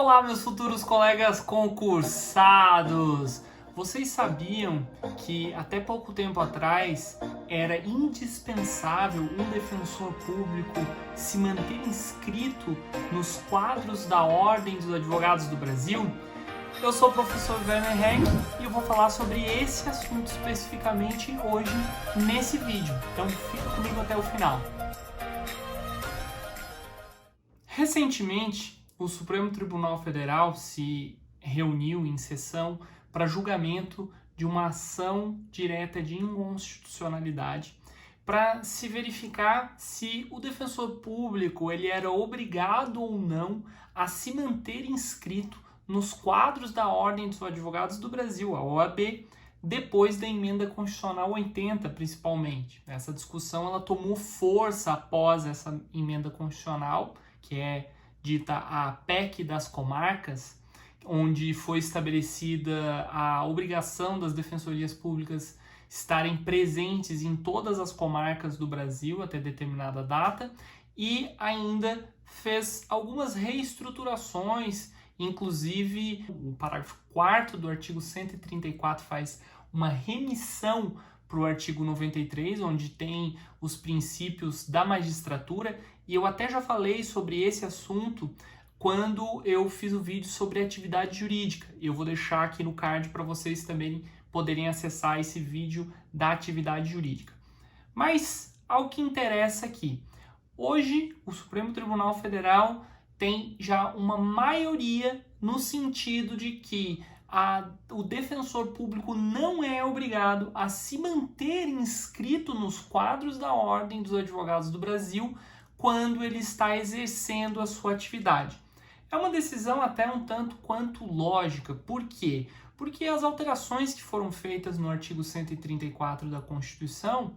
Olá, meus futuros colegas concursados! Vocês sabiam que até pouco tempo atrás era indispensável um defensor público se manter inscrito nos quadros da Ordem dos Advogados do Brasil? Eu sou o professor Werner Henk e eu vou falar sobre esse assunto especificamente hoje nesse vídeo. Então fica comigo até o final. Recentemente, o Supremo Tribunal Federal se reuniu em sessão para julgamento de uma ação direta de inconstitucionalidade para se verificar se o defensor público ele era obrigado ou não a se manter inscrito nos quadros da Ordem dos Advogados do Brasil, a OAB, depois da emenda constitucional 80, principalmente. Essa discussão ela tomou força após essa emenda constitucional, que é dita a PEC das comarcas, onde foi estabelecida a obrigação das defensorias públicas estarem presentes em todas as comarcas do Brasil até determinada data, e ainda fez algumas reestruturações, inclusive o parágrafo 4º do artigo 134 faz uma remissão para o artigo 93, onde tem os princípios da magistratura, e eu até já falei sobre esse assunto quando eu fiz o vídeo sobre atividade jurídica. Eu vou deixar aqui no card para vocês também poderem acessar esse vídeo da atividade jurídica. Mas ao que interessa aqui. Hoje, o Supremo Tribunal Federal tem já uma maioria no sentido de que o defensor público não é obrigado a se manter inscrito nos quadros da Ordem dos Advogados do Brasil quando ele está exercendo a sua atividade. É uma decisão até um tanto quanto lógica. Por quê? Porque as alterações que foram feitas no artigo 134 da Constituição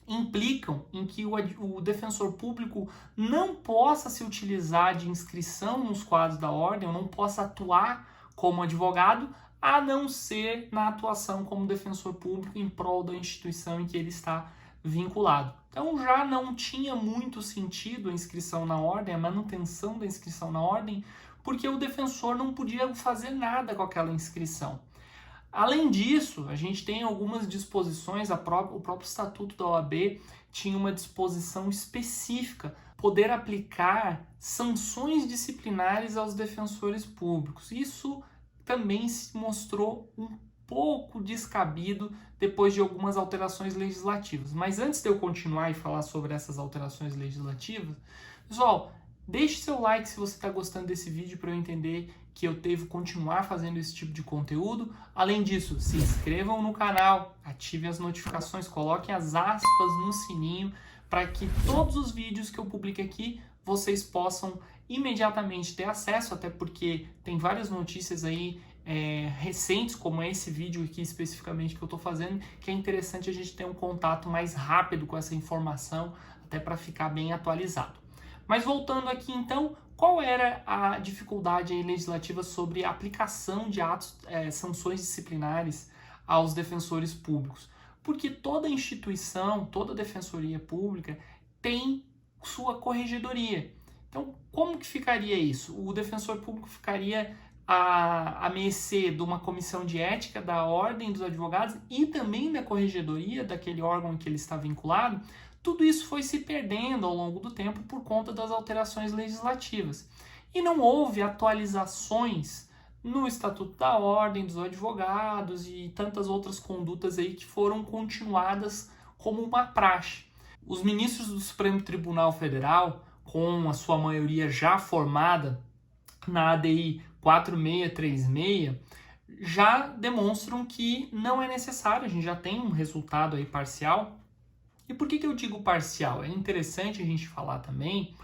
implicam em que o defensor público não possa se utilizar de inscrição nos quadros da ordem, ou não possa atuar como advogado, a não ser na atuação como defensor público em prol da instituição em que ele está vinculado. Então já não tinha muito sentido a inscrição na ordem, a manutenção da inscrição na ordem, porque o defensor não podia fazer nada com aquela inscrição. Além disso, a gente tem algumas disposições, o próprio Estatuto da OAB tinha uma disposição específica, poder aplicar sanções disciplinares aos defensores públicos. Isso também se mostrou um pouco descabido depois de algumas alterações legislativas. Mas antes de eu continuar e falar sobre essas alterações legislativas, pessoal, deixe seu like se você está gostando desse vídeo para eu entender que eu devo continuar fazendo esse tipo de conteúdo. Além disso, se inscrevam no canal, ativem as notificações, coloquem as aspas no sininho para que todos os vídeos que eu publique aqui vocês possam imediatamente ter acesso, até porque tem várias notícias aí recentes, como esse vídeo aqui especificamente que eu estou fazendo, que é interessante a gente ter um contato mais rápido com essa informação, até para ficar bem atualizado. Mas voltando aqui então, qual era a dificuldade aí legislativa sobre a aplicação de sanções disciplinares aos defensores públicos? Porque toda instituição, toda defensoria pública tem sua corregedoria. Então, como que ficaria isso? O defensor público ficaria a mercê de uma comissão de ética da Ordem dos Advogados e também da corregedoria daquele órgão em que ele está vinculado. Tudo isso foi se perdendo ao longo do tempo por conta das alterações legislativas. E não houve atualizações no Estatuto da Ordem dos Advogados e tantas outras condutas aí que foram continuadas como uma praxe. Os ministros do Supremo Tribunal Federal, com a sua maioria já formada na ADI 4636, já demonstram que não é necessário, a gente já tem um resultado aí parcial. E por que eu digo parcial? É interessante a gente falar também,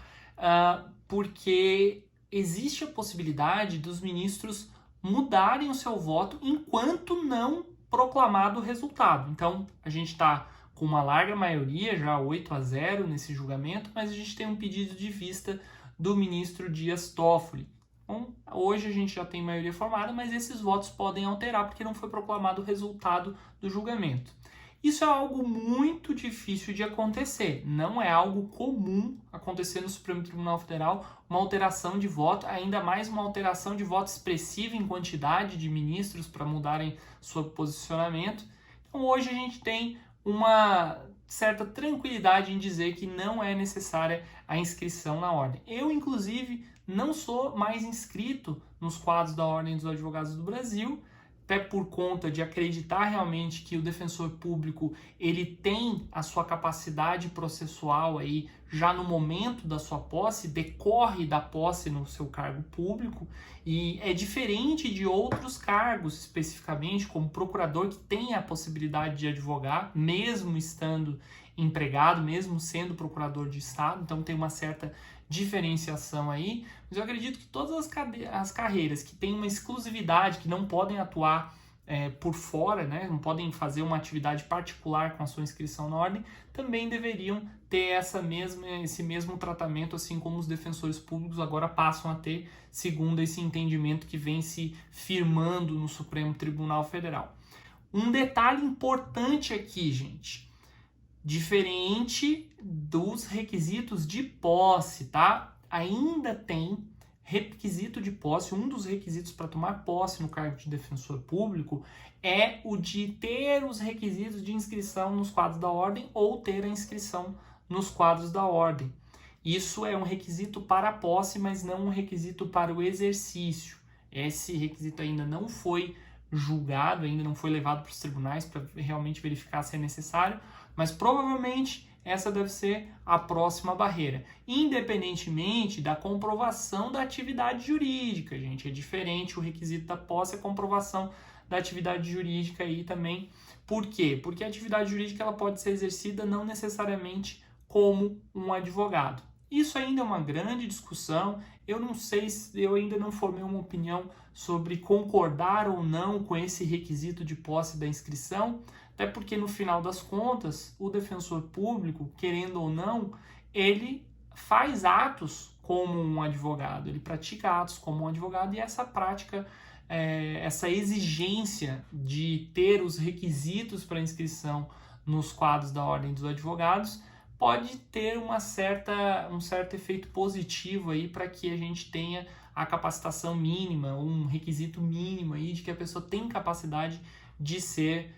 porque existe a possibilidade dos ministros mudarem o seu voto enquanto não proclamado o resultado. Então, a gente está com uma larga maioria, já 8-0 nesse julgamento, mas a gente tem um pedido de vista do ministro Dias Toffoli. Então, hoje a gente já tem maioria formada, mas esses votos podem alterar porque não foi proclamado o resultado do julgamento. Isso é algo muito difícil de acontecer, não é algo comum acontecer no Supremo Tribunal Federal uma alteração de voto, ainda mais uma alteração de voto expressiva em quantidade de ministros para mudarem seu posicionamento. Então hoje a gente tem uma certa tranquilidade em dizer que não é necessária a inscrição na ordem. Eu, inclusive, não sou mais inscrito nos quadros da Ordem dos Advogados do Brasil, até por conta de acreditar realmente que o defensor público ele tem a sua capacidade processual aí já no momento da sua posse, decorre da posse no seu cargo público, e é diferente de outros cargos, especificamente como procurador, que tem a possibilidade de advogar, mesmo estando empregado, mesmo sendo procurador de Estado, então tem uma certa diferenciação aí, mas eu acredito que todas as carreiras que têm uma exclusividade, que não podem atuar por fora, né, não podem fazer uma atividade particular com a sua inscrição na ordem, também deveriam ter esse mesmo tratamento, assim como os defensores públicos agora passam a ter, segundo esse entendimento que vem se firmando no Supremo Tribunal Federal. Um detalhe importante aqui, gente, diferente dos requisitos de posse, tá? Ainda tem requisito de posse. Um dos requisitos para tomar posse no cargo de defensor público é o de ter os requisitos de inscrição nos quadros da ordem ou ter a inscrição nos quadros da ordem. Isso é um requisito para a posse, mas não um requisito para o exercício. Esse requisito ainda não foi julgado, ainda não foi levado para os tribunais para realmente verificar se é necessário, mas provavelmente essa deve ser a próxima barreira, independentemente da comprovação da atividade jurídica, gente. É diferente o requisito da posse, a comprovação da atividade jurídica aí também. Por quê? Porque a atividade jurídica ela pode ser exercida não necessariamente como um advogado. Isso ainda é uma grande discussão. Eu não sei, eu ainda não formei uma opinião sobre concordar ou não com esse requisito de posse da inscrição, até porque no final das contas, o defensor público, querendo ou não, ele faz atos como um advogado, ele pratica atos como um advogado, e essa prática, essa exigência de ter os requisitos para inscrição nos quadros da Ordem dos Advogados pode ter um certo efeito positivo aí para que a gente tenha a capacitação mínima, um requisito mínimo aí de que a pessoa tem capacidade de ser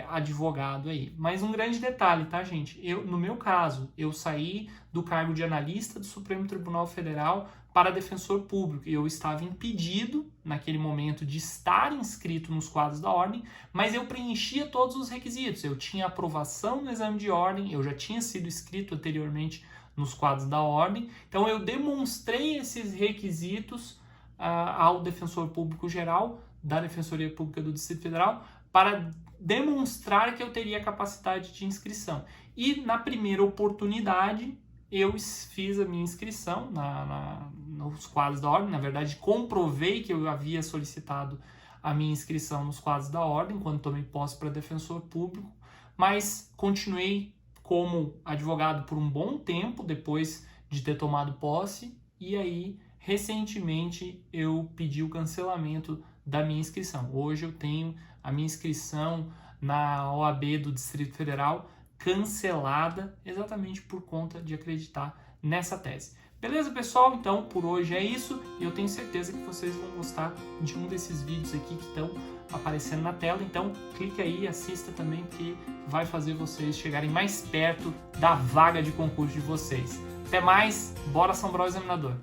advogado aí. Mas um grande detalhe, tá, gente? No meu caso, eu saí do cargo de analista do Supremo Tribunal Federal para defensor público. Eu estava impedido, naquele momento, de estar inscrito nos quadros da ordem, mas eu preenchia todos os requisitos. Eu tinha aprovação no exame de ordem, eu já tinha sido inscrito anteriormente nos quadros da ordem, então eu demonstrei esses requisitos ao defensor público geral da Defensoria Pública do Distrito Federal para demonstrar que eu teria capacidade de inscrição. E na primeira oportunidade eu fiz a minha inscrição nos quadros da ordem. Na verdade, comprovei que eu havia solicitado a minha inscrição nos quadros da ordem quando tomei posse para defensor público, mas continuei como advogado por um bom tempo depois de ter tomado posse, e aí recentemente eu pedi o cancelamento da minha inscrição. Hoje eu tenho a minha inscrição na OAB do Distrito Federal cancelada exatamente por conta de acreditar nessa tese. Beleza, pessoal? Então, por hoje é isso, e eu tenho certeza que vocês vão gostar de um desses vídeos aqui que estão aparecendo na tela. Então, clica aí e assista também, que vai fazer vocês chegarem mais perto da vaga de concurso de vocês. Até mais, bora assombrar o examinador!